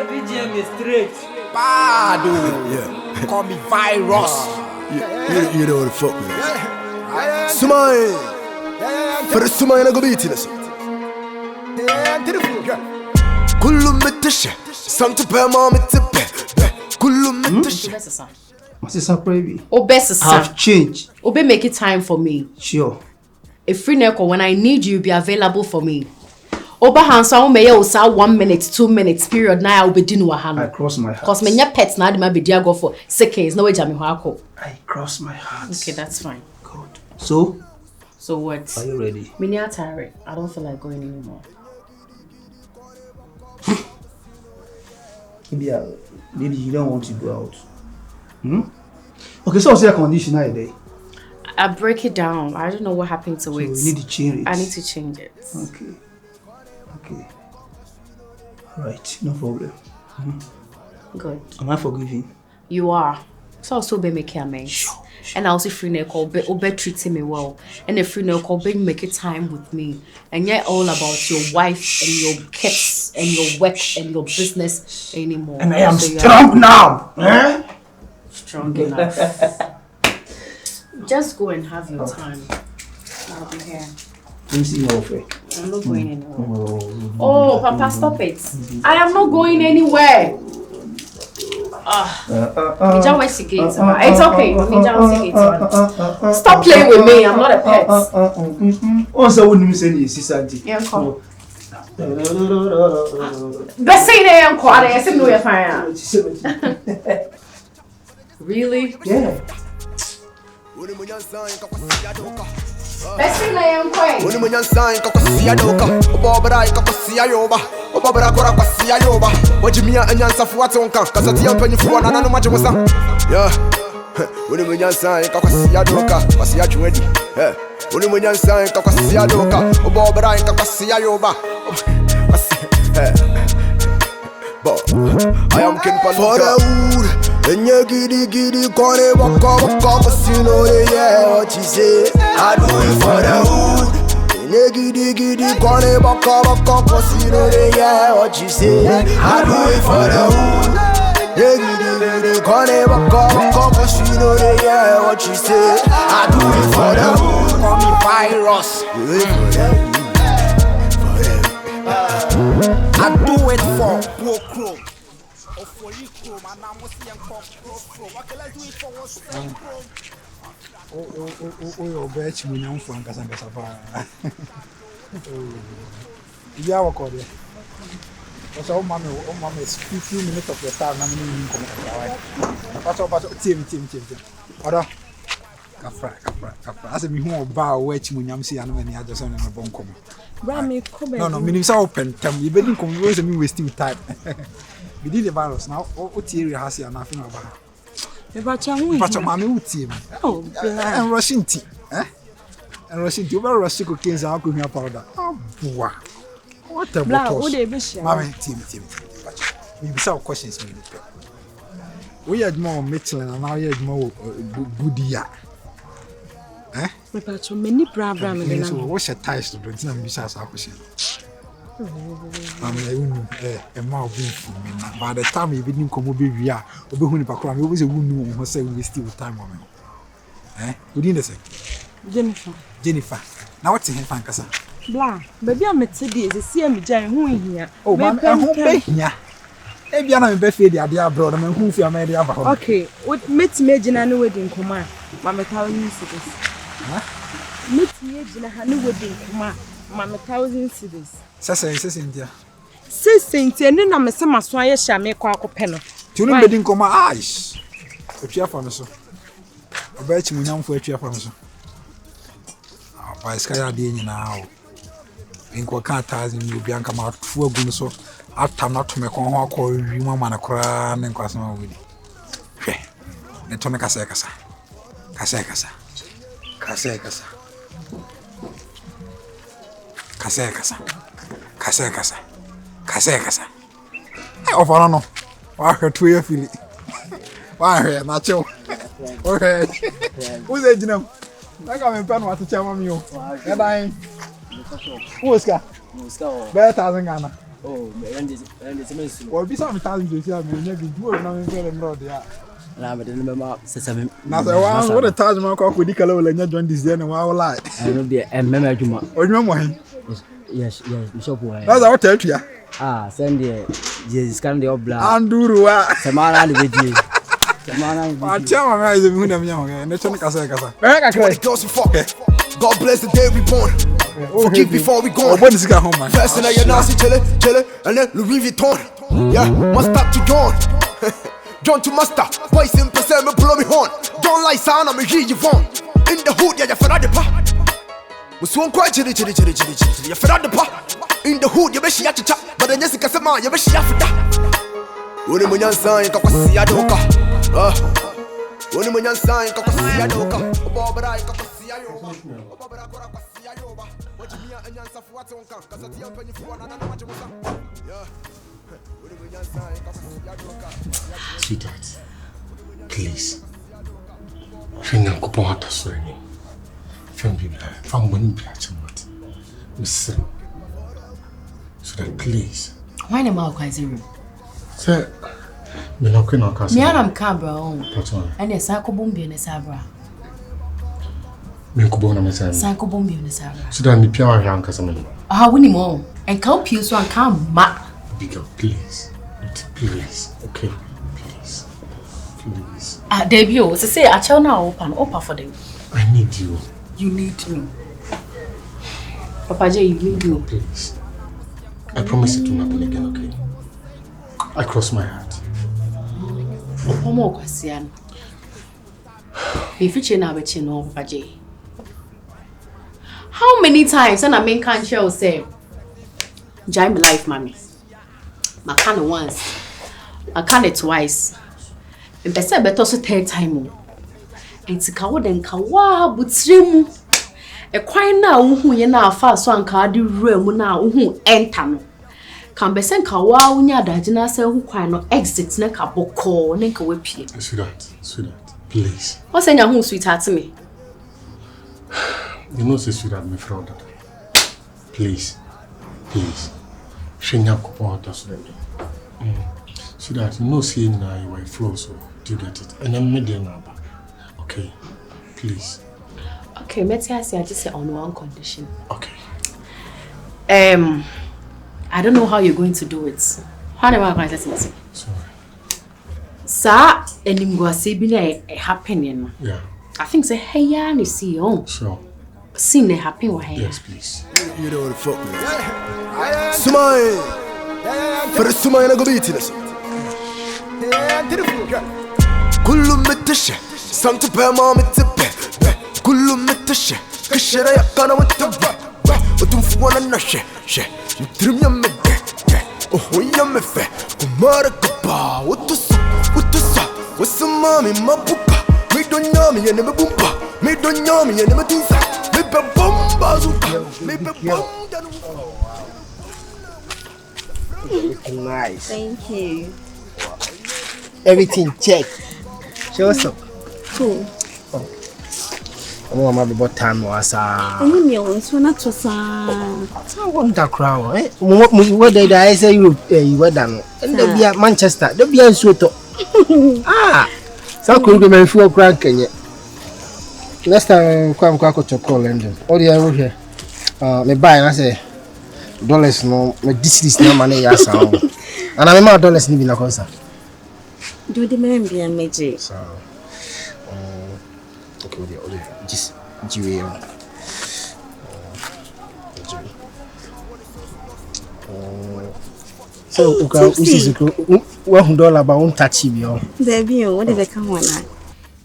VGM is straight. Bad, yeah. Call me virus. You know what the fuck, man. Sumai. For the Sumai, I go beat this. Kulum metisha. Some to pay mom to pay. Kulum metisha. What's this up, baby? I've changed. Obe make it time for me. Sure. A free neko, when I need you, be available for me. Oba hansa o meye osa 1 minute, 2 minutes period na I be dinu wahano. I cross my heart. Cause me nya pets na de ma be dia go for seconds no we jam ho akọ. I cross my heart. Okay, that's fine. Good. So what? are you ready? Me nya tired. I don't feel like going anymore. Maybe you don't want to go out. Okay, so what's your condition now today? I break it down. I don't know what happened to it. So you need to change it. I need to change it. Okay. Alright, no problem. Good. Am I forgiving? You are. So also be make amends. Sure. And I also free neko be treating me well. And the free neko be make it time with me. And yet all about your wife and your kids and your work and your business anymore. And I am strong now. Strong enough. Just go and have your time. I'll be here. Let me see your offer. I'm not going anywhere. Oh, Papa, stop it. I am not going anywhere. It's okay. Stop playing with me. I'm not a pet. Also, wouldn't you say this, sister? Yeah, come. Best say they am quiet. I said no, you're fine. Really? Yeah. Best thing I am quiet. When you sign, Cocosia Doka, Bobra, Cocosia Yoba, Bobra Coracosia Yoba, what you mean and Yansa Fuatonka, because at the open for one another much was yeah. When you sign, Cocosia Doka, was ya ready? When you sign, Cocosia Doka, Bobra, Cocosia Yoba. I am king for the wood. And you giddy, corner, walk up, cause you know, yeah, what you say. I do it for the wood. And you giddy, corner, walk up, cause you know, yeah, what you say. I do it for the wood. You giddy, corner, walk up, cause you know, yeah, what you say. I do it for the wood. Call me virus. I do it for Pro. Oh, bet you know for Casanova. You are recording. What's all mamma is 15 minutes of your time. I'm going to come. Team. Order. Capra. As a me bow, which Munyamsi and many others on a bone come. No, meaning open. You better come me wasting time. We did the virus now. What area has you nothing about? But your mammy would team. Oh, and rushing tea. And rushing tea over rusty cocaine and alcohol powder. Oh, wow. What a black would they be? Mammy, team. We be some questions. We had more Michelin and now you had more good year. But many problem. So, what's your ties to do? It's not besides our question. I'm a mouth for me. By the time you didn't come over here, we always a woman who say we still time on me. We didn't say Jennifer. Now what's in Fancasa? Blah, baby, I'm at today. The CM Jan who here. Oh, man, I'm home. Yeah. Maybe I'm a buffet, the idea, brother, and who fear made the other. Okay, what makes me and wedding command? Mamma telling cities. Meet me in a honey wedding command. Mamma thousand cities. Says India. Saint, and then I'm a summer swire shall make quack penal. Two wedding come my eyes. A chair for me, so. I bet you young for a chair for me, so. By Sky Dean now. In Quacantas in Bianca Mart, 4 good so. After not to make one call you, man, a crown and cross my wedding. The Tonica Casacasa. Casacasa. I offer no. Why her 2 year feeling? Why her nacho? Okay. Who's it, you know? I got my pen to tell you. And I. Who's got? Better than Ghana. Oh, and this Well, be some times you see I mean maybe do na me fere mro dia. na me dem ma sesame. Na say what the time man ko di kala wala nya join this day na wa lie. I know the mema adwuma. Onwa mo hin. Yes, bishop wa. That's what tell you. Ah, send the Jesus can the obla. Anduru wa. Samara the video. Samara. I tell my man is me na me nya. Na chone kasa. Girls who fuck it. God bless the day we born. Forgive before we gone. When is he home man? First in your nasty chillin', and then Louis Vuitton. Yeah, must stop to John. John to master. Voice in percent me blow me horn. Don't like sound, I'm a hear you on. In the hood, yeah, you're fed the pa. Was one quite chilly. You're fed the pa. In the hood, you be she at the top. But then Jessica Sama, you be she after that. When you man sign, you can see a doka. When you man sign, you can see a doka. Bobra, you can see a yoga. Bobra, see a yoga. What you mean, and you answer for what's on camp. Because I tell you for another match. Yeah. Sweetheart, please. Finger go out of swing. From when you Miss so that please. Why am I quite zero? Sir, me no can not Me am cabra on. Patron. And a sacco bombi in a sabra. Me kubona me say. Sacco bombi in a sabra. So that me pia wa hwan kasa me. Ah, winning more. And help you so I can't ma. Bigger, please. Please. Okay. Please. Please. Ah, debut. So say I shall now open for them. I need you. You need me. Papa J, you need me. Please. I promise it will happen again, okay? I cross my heart. Omo kwasian. If you change our channel, Papa J. How many times and I mean can't share say Jai my life, mommy. I can't once. I can't twice. And best better so third time. And to kawo den kawa butrimu. E kwan na wo ye na afa so anka de wura na wo enter no. Kan besen kawa unya daje na se hu kwan no exit na ka boko na ka wapie. Sweetheart, please. What say nya hu sweetheart me? You know say sweetheart me fraud. Please. Shenya ko out of swing. So that you know see now you flow, so do you get it? And I'm media now. Okay, please. Okay, let's I just say on one condition. Okay. I don't know how you're going to do it. How am I going to say? Sorry. Sir, and you go see be happening. Yeah. I think say hey ya ni see on. Sure. Seen it happen with her. Yes, please. You know what the fuck me. Smile. For the smile I go beat it. كله متشة سانت بما متبه كله متشة كشرة يقنا متبه وتنفوانا نشة شة يترم يمده وهو يمفه كمارك با وتصا وسمامي ما بوكا ميدون يامي ينمي بومبا ميدون يامي ينمي تنسا ميبا بومبا زوكا ميبا بومبا. Looking nice. Thank you. Everything check. Show us up. Cool. I'm going to be time was Any meal, so not to say. I want that crown. What did I say you were done? And there be at Manchester, there be a Soto. Some could be my full crank. Next time, come crack to call London. All the other here. Me buy, I say. Dollars no, me this is no money ya sound. And I'm more dollars ni bi na concert. Do the man be a magic? So, okay, just jiwe. So, okay, this is $100 ba won touch bi o. There be what did I come on?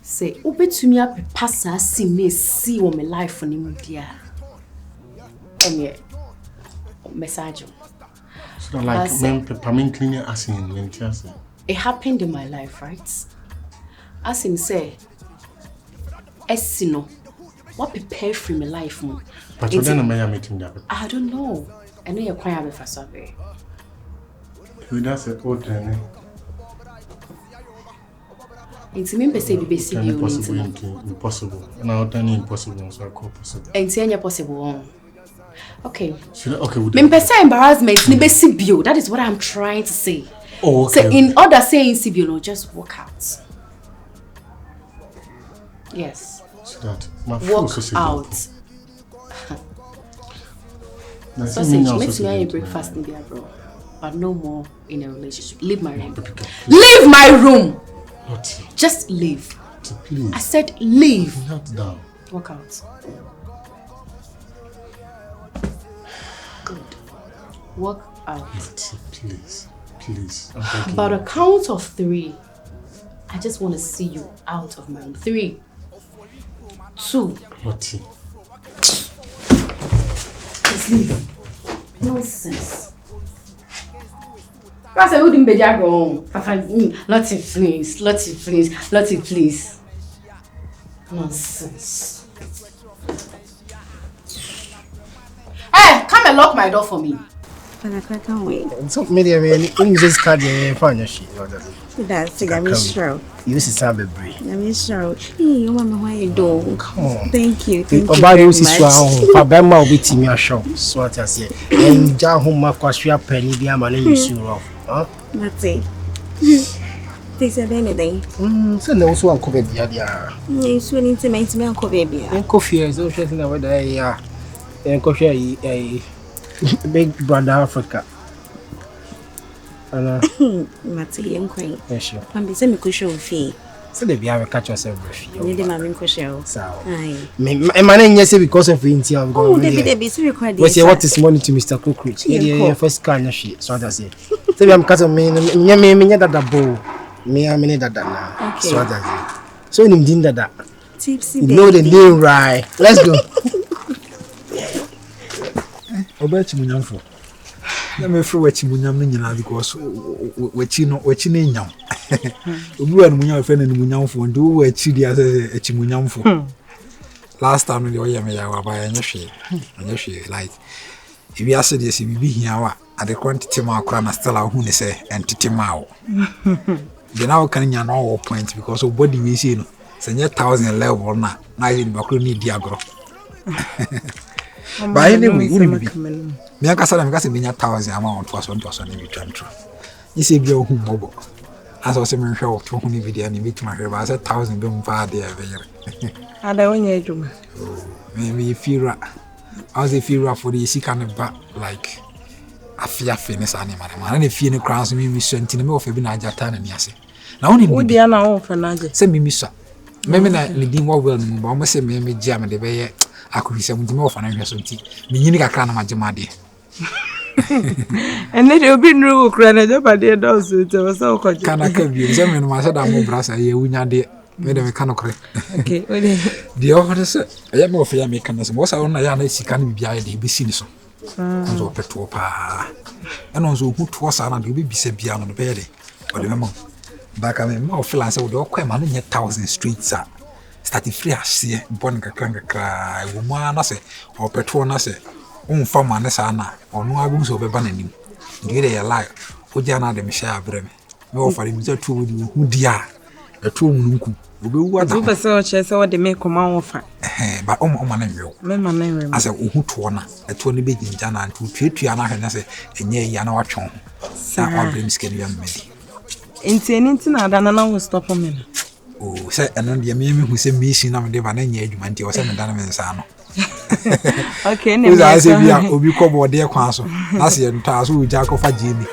Say, obetumi apepasa asime si wo me life ni mu dia. Enye message. So like men cleaning as in Winchester. It happened in my life, right? As him say, Esino, what prepare for my life mo? But then I may meeting that. I don't know. I know you're quite happy for something. That's an old training. It's me say be basic impossible. Now done impossible, so I call possible. It's any possible. Okay. Okay, Embarrassment, that is what I'm trying to say. Oh, okay. So in order saying Sibio, just walk out. Yes. Sweetheart, my walk out. Sausage, make me a breakfast in there, bro. But no more in a relationship. Leave my room. Leave my room! Not. Just leave. Please. I said leave. Not down. Walk out. Good. Walk out. Please. By the count of 3, I just want to see you out of my room. 3, 2. Lottie. Just leave. Nonsense. I said, wouldn't be there wrong. Lottie, please. Nonsense. Hey, come and lock my door for me. I can't wait. So, maybe I just card the fine shit. That's it. I'm sure. You used to sound a break. I'm sure. Hey, Mama, why you do? Come on. Thank you very much. Bama will be team your show. So what I say. And Jahuma Quassia Penny be a man in you. Huh? That's it. They said anything. So no one could be the idea. It's willing to make me uncle baby. And coffee is also shutting away there. And coffee a big brother Africa. Matty and quaint. Yes, sure. I'm be semi cushion fee. So they be able to catch yourself. You did my main cushion. So, aye. My name is because of India. Oh, they be so required. What's your what is money to Mr. Cockroach? Yeah, first kind of shit. So that's it. So I'm cutting me that bowl. Me, I mean that now. So that's it. So you didn't that. Tipsy. You know the name, right? Let's go. Obechi munyamfo. Na me fro wachi munyam no nyina because wachi no nyam. Obi wa munyam fe na munyamfo ndo wachi dia say achi munyamfo. Last time the oya me ya wa ba anyahwe like if you ask this bibi hia wa ade quantity ma akora na still hu ne say entity ma wo. Then now can nya no point because of body we see no say 1000 level na you be akora ni diagro. But anyway, me akasa na me kasa benya 1000 amount was on to na be transfer. You say be hu mobo. As I say me hwe to hu ni video na bit ma hwe ba say 1000 be mfa dey be. Ada wonya adwuma. Me fira. I was a fira for the sika na ba like afia finish animal. Man na fie ne crown me senti na me ofa bi na ajata na ni ase. Na woni wo dia na wo fa na age. Say me misa. Me na ni din wo well no ba mo say me gia me de be ye akohise mu dimo ofa na hwe so nti me nyini kakra na magema de. And then obi nru okura na jaba de do so so ko kana ka bi say me no ma say da mo brasa ye wunya de me de me kana kore. Okay, odi. The offer say ya me ofa ya me kana so mo sa wona ya na sika na bibia de be si ni so. Nzo peto pa. Eno nzo hu to sa na de obi bisa bia no be de. O de me baka me ma ofela say wo de okwa ma no nye 1000 streets a start free ase bon kakra wo ma na say o peto na say unfa ma na sa na onu agum so be ba nanim ndi de ya lie o ja na de me sha abreme me ofare mi za tu hu dia etu mununku obe wu ada wo pese o che se wo de me koma wo fa ba o ma na nwe me ma na nwe ase o hu to na etu ni be jinja na ntu tuatua na hanya se enye ya na watwon sa abreme skeni ya mmedi enti na ada na wo stop me oh say eno de me hu se mission na me de ba na nya adwuma nti o se me dana me nsa no. Okay, ne me say bia obi ko bode e kwan so na se nta so uja ko fa jimi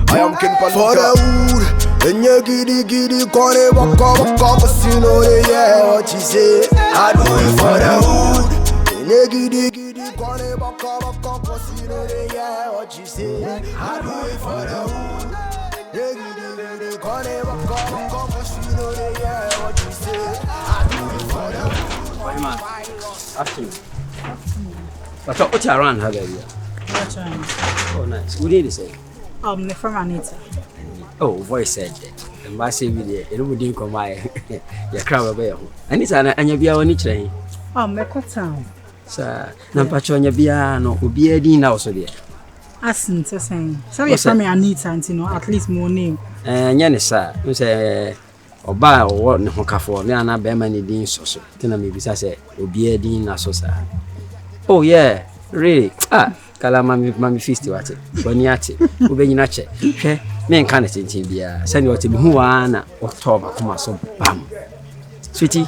I am king for the wood enye gidi kore waka casino yeah what you say I do it for the wood enye gidi kore waka casino yeah what you say I do it for the wood gidi kore waka casino yeah what you say I do it for the wood. Afternoon. But what you around her baby? Oh nice. Who did you say? The from Anita. Oh, voice said that. The massive video, it wouldn't come by your crowd away. And it's an Anya on each train. Meko town. Sir, Nampachonia Biano, who be a dean also there. Asin to saying. So you're from Anita and at least more name. And Yanis, sir, you say, or buy or what no for me and I bear many deans so. Then I maybe say, or be a dean as so. Oh, yeah, Really? Kala mami feast wate. Boni ate. Ubenyina che. Hwe me nka ne tintin bia. Sani wote bi hu wa na October kuma so bam. Sweetie.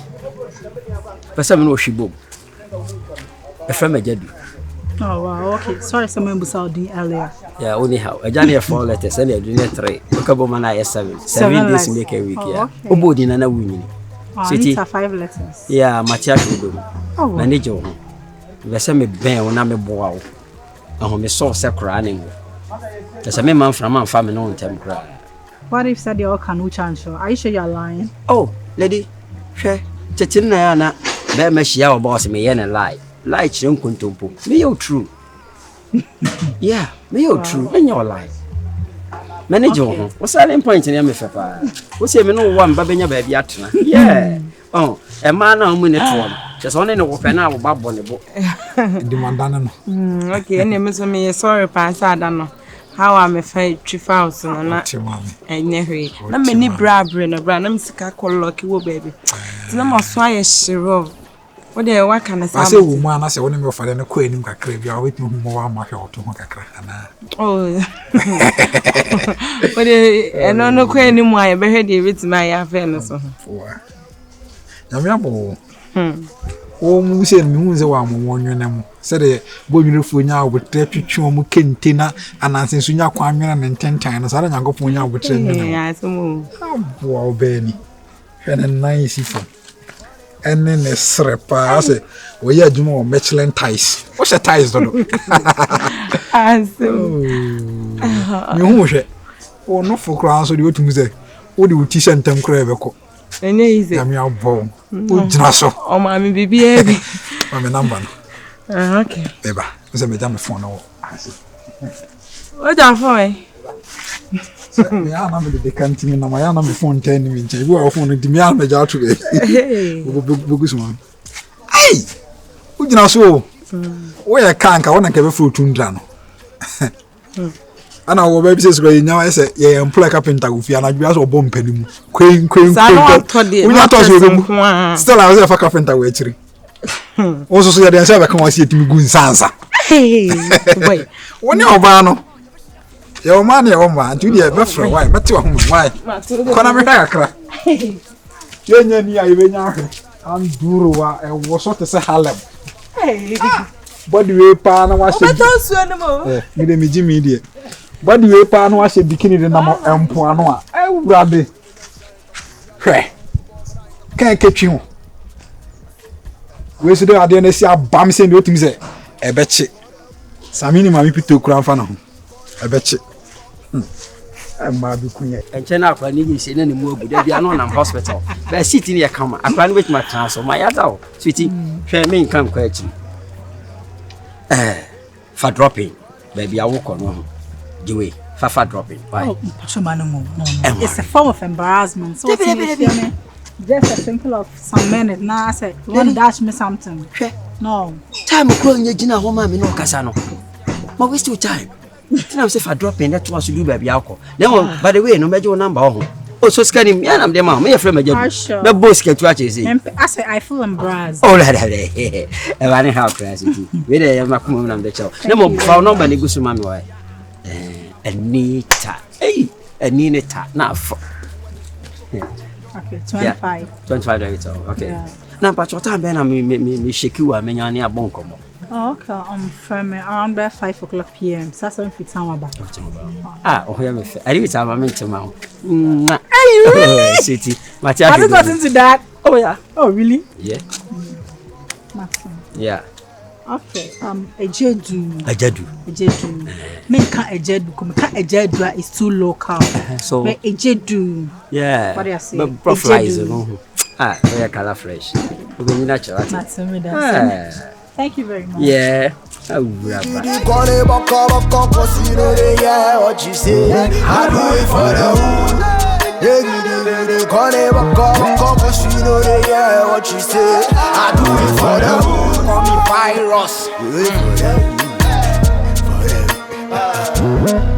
Pesa me no hwibom. E fra majadu. Oh wow, okay. Sorry, someone was out earlier. Yeah, only how. A journey 4 letters and a junior 3. Okabo mana 7. 7 days make a week, yeah. Obodi na wuni. Sweetie. 5 letters. Yeah, Matia Kudo. Oh. Manager. Vese me ben ona me boa wo. Aho me so se kra ne ngo. Tese me man from man family no ntem kra. What if said you all can chance? Are you sure you're lying? Oh, lady. Hwe. Chetin na ya na be ma hia wo boss me ye na lie. Lie chire nkontompo. Me you true. Yeah, me you true. Me your lie. Manager ho. What selling point na me fe pa. Wo se me no one ba benya ba bia atena. Yeah. Oh, a man na mu ne to. Just only no open na wo ba bo ne bo. Demandana no. Okay, and me so me sorry pa sa da no. How am I fight 3,000 na enyewe. Na me ni brabre na bra na msika kolloki wo baby. Tina mo so aye shiro. What dey wa kana sa. Ase wo mu ana se woni me ofale na ko anim kakra bia wo wetu hu mo wa ma hwe oto ho kakra ana. Oh. What dey eno no ko anim aye be hwe dey wetu ma ya fe no so. Nyame abo. O mu se mi hu ze wa mo wonwene mo. Se de bo nwirefo nya obotre twetwe mo kente na ananse so nya kwa nwena ne ntentan no sara nyankopon nya obotre nwene. Yeah, so mo. Abo obeni. Hene nice ifo. Ene ne srepa se wo ya adwuma o Michelin ties. Wo she ties do do. Awesome. Mi hu hwe. O no fo kra so de otumu se. Wo de uti sentem kra ebeko. Ene easy. Ya mi abo. O jina so. O ma mi bibi e. Ma me number no. Okay. Beba, você me dá meu phone no. What da phone? Me ana me de cantinho na manhã na me phone 10 minutes. Eu vou phone de me ana me já tu. Bugu suma. Ai! O dina so. O ya kanka wona ke be fruit ndra no. Ana wo be bi se nya ese ye employ carpenter go fi ana bi aso bom panimu. Kwen. O nya to so be mu. Still I was a carpenter we chiri. Also so ya den say be kan wasi etimi gu nsansa. Boy. Woni oba no. Ya o man ya o man, tu dey be fra why, meti wa hu why. Kona me kakra. Yenya ni ayi be nya ahwe. An duro wa e wo so te se Harlem. Body we pa na wa she. Beto su anu mo. Mi de mi ji mi de. Body we pa na wa she bikini de na mo empo anu a. Wurade. Hwe. Kan ketwi ho. We should have done a bam send you to me. A betch. Samini mami pito cramfa no. A betch. I'm Mabu Queen. And China, I need you say any more good. They are not in hospital. But sitting here, come. I can't wait my transfer. My other sweetie, me come question. For dropping, baby, I walk on the way. For dropping. Why? Oh, no. It's a form of embarrassment. So just a simple of some minutes. Now I said, you want to dash me something? No. Time growing your dinner home, no casano. But waste your time. Then I'm say for dropping that was to do baby alcohol. Then, by the way, no matter your number. Oh, so scanning me, and I'm the man. Me a friend, the boss can watch it. I say, I feel embarrassed. Oh, that I running how crazy. Where I am a woman on the show. No more found nobody goes to man. Why? Anita. Hey, Anita. Now, okay, 25. 25 days. Okay. Yeah. Now, but what time then me shake you a many a bonk. Oh, okay. From around by 5 o'clock p.m. So that's when it's time back. Oh, yeah, I didn't have a minute to mount. Hey, really? City. Has it got into that? Oh, yeah. Oh, really? Yeah. Yeah. Okay. Ejedu. Me can't ejedu. Come can't ejedu is too local. So. But ejedu. Yeah. What do you say? But profile no. Very color fresh. We be natural. Thank you very much. Yeah. What you say? I do it for the hood. What you say? I do it for the hood. Call me virus.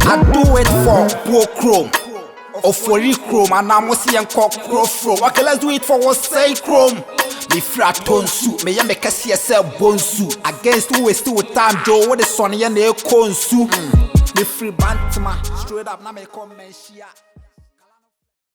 I do it for poor chrome. Or for chrome, and I'm see and cock chrome. Okay, let's do it for what say chrome. Me fra tonsu, me ya me kasi yourself bonsu. Against who is still time, Joe, what the son ya ne konsu. Me free bantima, straight up, na me come and shia.